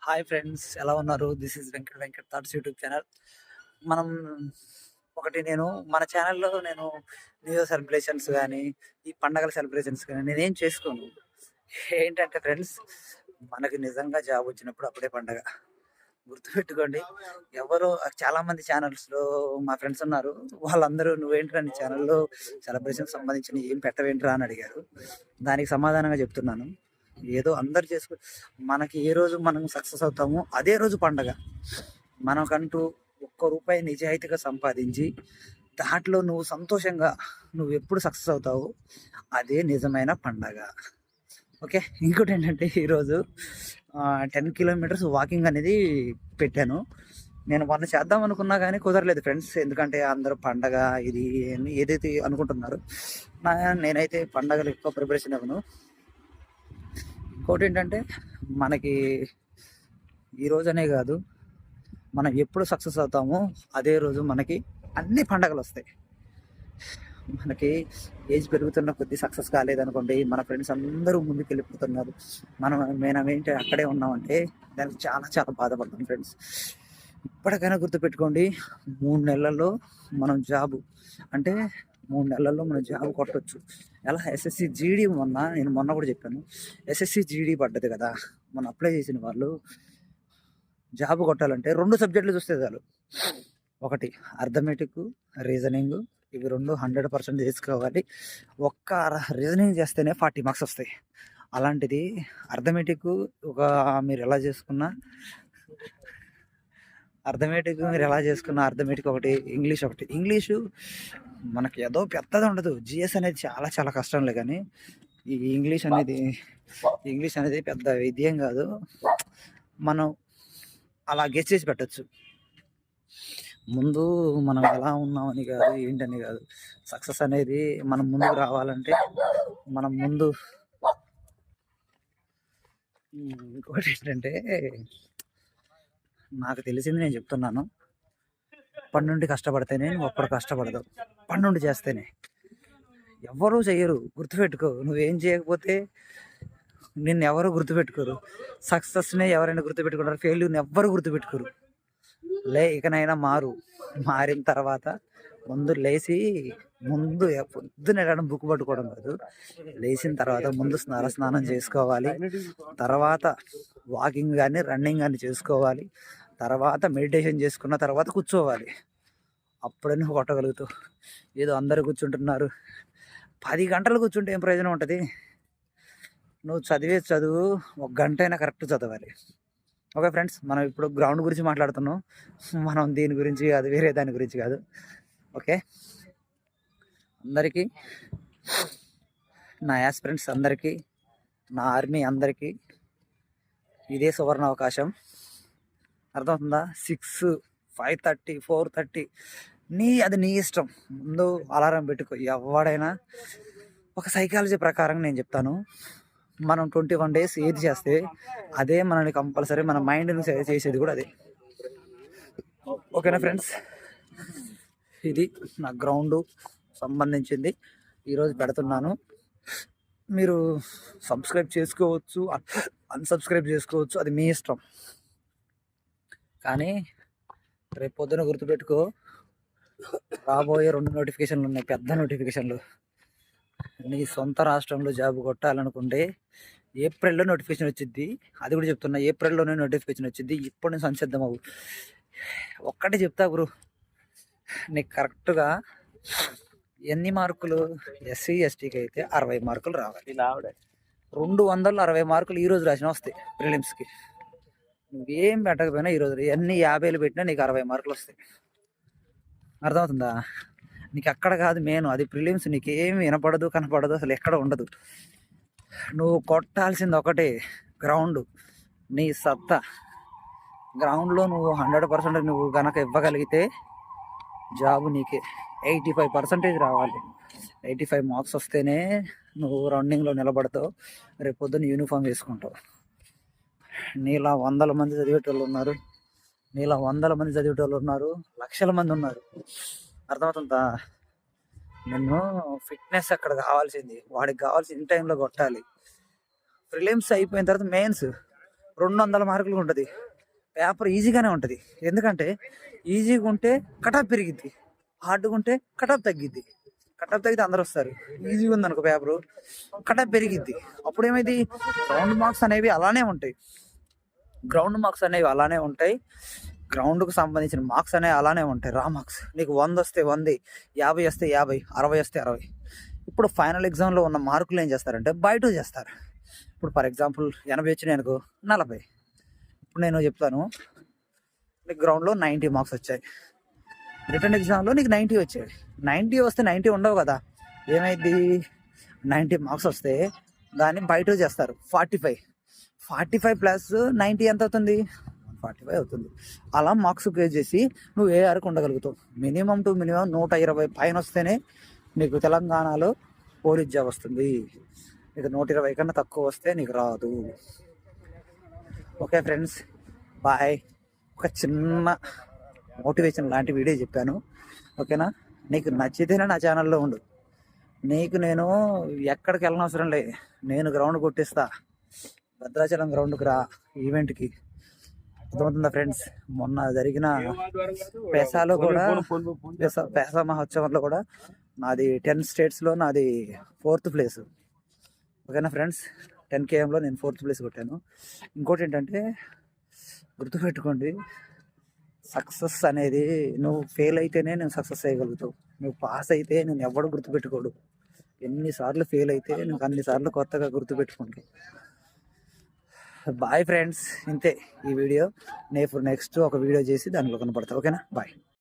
Hi friends, ఎలా ఉన్నారు? This is Venkat thoughts YouTube channel. మనం నేను మన ఛానల్‌లో నేను న్యూ ఇయర్ సెలబ్రేషన్స్ గానీ, ఈ పండగల సెలబ్రేషన్స్ గానీ నేనేం చేసుకోను. ఏంటంటే ఫ్రెండ్స్, మనకి నిజంగా జాబ్ వచ్చినప్పుడు అప్పుడే పండగ. గుర్తుపెట్టుకోండి. ఎవరో చాలామంది ఛానల్స్‌లో మా ఫ్రెండ్స్ ఉన్నారు. వాళ్ళందరూ "నువ్వేంట్రా నీ ఛానల్‌లో సెలబ్రేషన్‌కి సంబంధించినయి ఏం పెట్టవేంట్రా" అని అడిగారు. దానికి సమాధానంగా చెప్తున్నాను. ఏదో అందరూ మనకి ఏ రోజు మనం సక్సెస్ అవుతామో అదే రోజు పండగ. మనకంటూ ఒక్క రూపాయి నిజాయితీగా సంపాదించి దాంట్లో నువ్వు సంతోషంగా నువ్వెప్పుడు సక్సెస్ అవుతావో అదే నిజమైన పండగ. ఓకే. ఇంకోటేంటంటే ఈరోజు 10 కిలోమీటర్స్ వాకింగ్ అనేది పెట్టాను. నేను మొన్న చేద్దాం అనుకున్నా కానీ కుదరలేదు ఫ్రెండ్స్. ఎందుకంటే అందరూ పండగ ఇది అని ఏదైతే అనుకుంటున్నారో నేనైతే పండగలు ఎక్కువ ప్రిపరేషన్ ఇవ్వను. ఇంకోటేంటంటే మనకి ఈరోజనే కాదు, మనం ఎప్పుడు సక్సెస్ అవుతామో అదే రోజు మనకి అన్ని పండగలొస్తాయి. మనకి ఏజ్ పెరుగుతున్న కొద్దీ సక్సెస్ కాలేదనుకోండి, మన ఫ్రెండ్స్ అందరూ ముందుకెళ్ళిపోతున్నారు, మనమేంటి అక్కడే ఉన్నామంటే దానికి చాలా చాలా బాధపడతాం ఫ్రెండ్స్. ఇప్పటికైనా గుర్తుపెట్టుకోండి, 3 నెలల్లో మనం జాబు అంటే 3 నెలల్లో మనం జాబ్ కొట్టొచ్చు. ఎలా ఎస్ఎస్సి జీడీ నేను మొన్న కూడా చెప్పాను. ఎస్ఎస్సి జీడీ పడ్డది కదా, మనం అప్లై చేసిన వాళ్ళు జాబ్ కొట్టాలంటే 2 సబ్జెక్టులు చూస్తే చాలు. ఒకటి అర్థమెటిక్, రీజనింగ్. ఇవి 2 100% చేసుకోవాలి. ఒక్క రీజనింగ్ చేస్తేనే 40 మార్క్స్ వస్తాయి. అలాంటిది అర్థమెటిక్ మీరు ఎలా చేసుకున్నా అర్థమెటిక్ ఒకటి, ఇంగ్లీష్ ఒకటి. ఇంగ్లీషు మనకి ఏదో పెద్దది ఉండదు. జిఎస్ అనేది చాలా చాలా కష్టంలే, కానీ ఈ ఇంగ్లీష్ అనేది పెద్ద విద్యేం కాదు. మనం అలా గెస్ చేసి పెట్టచ్చు. ముందు మనం ఎలా ఉన్నామని కాదు, ఏంటని కాదు. సక్సెస్ అనేది మనం ముందుకు రావాలంటే మనం ముందు ఇంకోటి ఏంటంటే, నాకు తెలిసింది నేను చెప్తున్నాను. ఇప్పటి నుండి కష్టపడితేనే నువ్వు అప్పుడు కష్టపడదావు. ఇప్పటి నుండి చేస్తేనే. ఎవ్వరూ చెయ్యరు, గుర్తుపెట్టుకో. నువ్వేం చేయకపోతే నిన్ను ఎవరు గుర్తుపెట్టుకోరు. సక్సెస్నే ఎవరైనా గుర్తుపెట్టుకుంటారు, ఫెయిల్యూర్ని ఎవ్వరు గుర్తుపెట్టుకోరు. ఇకనైనా మారిన తర్వాత ముందు లేచి పొద్దున వెళ్ళడం బుక్ పట్టుకోవడం కాదు. లేచిన తర్వాత ముందు స్నానం చేసుకోవాలి. తర్వాత వాకింగ్ కానీ రన్నింగ్ కానీ చేసుకోవాలి. తర్వాత మెడిటేషన్ చేసుకున్న తర్వాత కూర్చోవాలి. అప్పుడే నువ్వు కొట్టగలుగుతావు. ఏదో అందరు కూర్చుంటున్నారు, 10 గంటలు కూర్చుంటే ఏం ప్రయోజనం ఉంటుంది? నువ్వు చదువు 1 గంట అయినా కరెక్ట్ చదవాలి. ఓకే ఫ్రెండ్స్, మనం ఇప్పుడు గ్రౌండ్ గురించి మాట్లాడుతున్నాం. మనం దీని గురించి కాదు, వేరే దాని గురించి కాదు. ఓకే, అందరికీ, నా యాస్పిరెంట్స్ అందరికీ, నా ఆర్మీ అందరికీ ఇదే సువర్ణ అవకాశం. అర్థమవుతుందా? 6, 5:30, 4:30 అది నీ ఇష్టం. ముందు అలారం పెట్టుకో. ఎవడైనా ఒక సైకాలజీ ప్రకారం నేను చెప్తాను, మనం 21 days ఏది చేస్తే అదే మనల్ని కంపల్సరీ మన మైండ్ని చేసేది కూడా అదే. ఓకేనా ఫ్రెండ్స్, ఇది నా గ్రౌండ్ సంబంధించింది ఈరోజు పెడుతున్నాను. మీరు సబ్స్క్రైబ్ చేసుకోవచ్చు, అన్సబ్స్క్రైబ్ చేసుకోవచ్చు, అది మీ ఇష్టం. కానీ రేపు పొద్దున గుర్తుపెట్టుకో, రాబోయే 2 నోటిఫికేషన్లు ఉన్నాయి, పెద్ద నోటిఫికేషన్లు. నీ సొంత రాష్ట్రంలో జాబ్ కొట్టాలనుకుంటే ఏప్రిల్లో నోటిఫికేషన్ వచ్చింది. అది కూడా చెప్తున్నా, ఏప్రిల్లోనే నోటిఫికేషన్ వచ్చింది. ఇప్పుడు నేను సంసిద్ధం అవ్వు. ఒక్కటే చెప్తా బ్రో, నీకు కరెక్ట్గా ఎన్ని మార్కులు? ఎస్సీ ఎస్టీకి అయితే 60 మార్కులు రావాలి. 260 మార్కులు ఈరోజు రాసిన వస్తాయి ప్రిలిమ్స్కి. నువ్వేం పెట్టకపోయినా ఈరోజు ఎన్ని 50లు పెట్టినా నీకు 60 మార్కులు వస్తాయి. అర్థమవుతుందా? నీకు అక్కడ కాదు మెయిన్, అది ప్రిలిమ్స్. నీకేం వినపడదు, కనపడదు, అసలు ఎక్కడ ఉండదు. నువ్వు కొట్టాల్సింది ఒకటే, గ్రౌండ్. నీ సత్తా గ్రౌండ్లో నువ్వు 100% నువ్వు కనుక ఇవ్వగలిగితే జాబు నీకే. 85% రావాలి. 85 మార్క్స్ వస్తేనే నువ్వు రన్నింగ్లో నిలబడతావు. రేపు పొద్దున్న యూనిఫామ్ వేసుకుంటావు. నీలా 100 మంది చదివేటోళ్ళు ఉన్నారు, లక్షల మంది ఉన్నారు. అర్థమవుతుందా? నిన్ను ఫిట్నెస్ అక్కడ కావాల్సింది, వాడికి కావాల్సిన ఇన్ టైంలో కొట్టాలి. ప్రిలిమ్స్ అయిపోయిన తర్వాత మెయిన్స్ 200 మార్కులు ఉంటుంది. పేపర్ ఈజీగానే ఉంటుంది. ఎందుకంటే ఈజీగా ఉంటే కటాఫ్ పెరిగిద్ది, హార్డ్గా ఉంటే కటాఫ్ తగ్గిద్ది. కటాఫ్ తగ్గితే అందరూ వస్తారు. ఈజీగా ఉంది అనుకో పేపరు, కటాఫ్ పెరిగిద్ది. అప్పుడు ఏమైంది, గ్రౌండ్ మార్క్స్ అనేవి అలానే ఉంటాయి. గ్రౌండ్కు సంబంధించిన మార్క్స్ అనేవి అలానే ఉంటాయి. రా మార్క్స్ నీకు 100 వస్తే 100, 50 వస్తే 50, 60 వస్తే 60. ఇప్పుడు ఫైనల్ ఎగ్జామ్లో ఉన్న మార్కులు ఏం చేస్తారంటే బయట చేస్తారు. ఇప్పుడు ఫర్ ఎగ్జాంపుల్ 80 వచ్చినాయి అనుకో, 40. ఇప్పుడు నేను చెప్తాను, నీకు గ్రౌండ్లో 90 మార్క్స్ వచ్చాయి, రిటర్న్ ఎగ్జామ్లో నీకు 90 వచ్చాయి. 90 వస్తే 90 ఉండవు కదా, ఏమైంది, 90 మార్క్స్ వస్తే దాన్ని బయట చేస్తారు. 45 ప్లస్ 90 ఎంత అవుతుంది, 45 అవుతుంది. అలా మార్క్స్ క్రియేట్ చేసి నువ్వు ఏ వరకు ఉండగలుగుతావు. మినిమం 120 పైన వస్తేనే నీకు తెలంగాణలో పోలీస్ జాబ్ వస్తుంది. నీకు 120 కన్నా తక్కువ వస్తే నీకు రాదు. Okay friends, bye. ఒక చిన్న మోటివేషన్ లాంటి వీడియో చెప్పాను, ఓకేనా? నీకు నచ్చితేనే నా ఛానల్లో ఉండు. నీకు నేను ఎక్కడికి వెళ్ళనవసరం లే, నేను గ్రౌండ్ కొట్టిస్తా. భద్రాచలం గ్రౌండ్కి రా ఈవెంట్కి, అర్థమవుతుందా ఫ్రెండ్స్? మొన్న జరిగిన పెసాలో కూడా, పెసా మహోత్సవంలో కూడా నాది 10 స్టేట్స్లో నాది 4th ప్లేస్. ఓకేనా ఫ్రెండ్స్? 10 kmలో నేను 4th ప్లేస్ కొట్టాను. ఇంకోటి ఏంటంటే గుర్తుపెట్టుకోండి, సక్సెస్ అనేది నువ్వు ఫెయిల్ అయితేనే నువ్వు సక్సెస్ అయ్యగలుగుతావు. నువ్వు పాస్ అయితే నేను ఎవడు గుర్తుపెట్టుకోడు. ఎన్నిసార్లు ఫెయిల్ అయితే నువ్వు అన్నిసార్లు కొత్తగా గుర్తుపెట్టుకుంటావు. బాయ్ ఫ్రెండ్స్, ఇంతే ఈ వీడియో. నేను నెక్స్ట్ ఒక వీడియో చేసి దానిలో కనపడతా. ఓకేనా? బాయ్.